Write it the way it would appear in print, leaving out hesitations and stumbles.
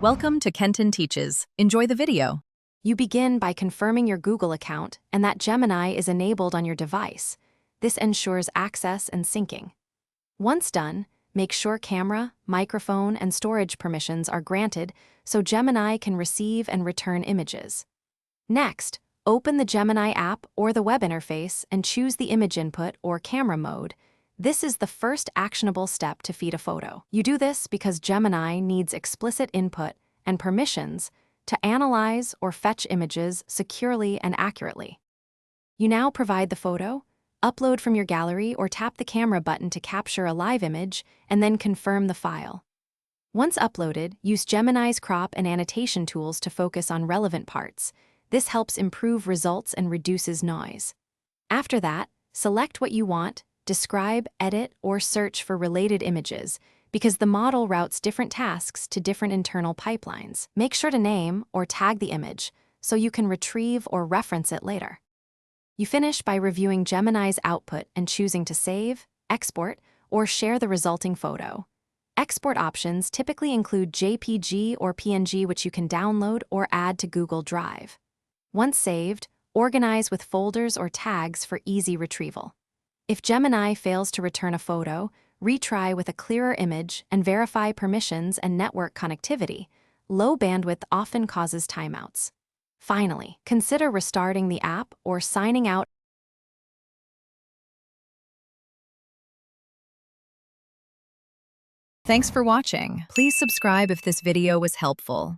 Welcome to Kenton Teaches. Enjoy the video. You begin by confirming your Google account and that Gemini is enabled on your device. This ensures access and syncing. Once done, make sure camera, microphone, and storage permissions are granted so Gemini can receive and return images. Next, open the Gemini app or the web interface and choose the image input or camera mode. This is the first actionable step to feed a photo. You do this because Gemini needs explicit input and permissions to analyze or fetch images securely and accurately. You now provide the photo, upload from your gallery, or tap the camera button to capture a live image, and then confirm the file. Once uploaded, use Gemini's crop and annotation tools to focus on relevant parts. This helps improve results and reduces noise. After that, select what you want, describe, edit, or search for related images, because the model routes different tasks to different internal pipelines. Make sure to name or tag the image so you can retrieve or reference it later. You finish by reviewing Gemini's output and choosing to save, export, or share the resulting photo. Export options typically include JPG or PNG, which you can download or add to Google Drive. Once saved, organize with folders or tags for easy retrieval. If Gemini fails to return a photo, retry with a clearer image and verify permissions and network connectivity. Low bandwidth often causes timeouts. Finally, consider restarting the app or signing out. Thanks for watching. Please subscribe if this video was helpful.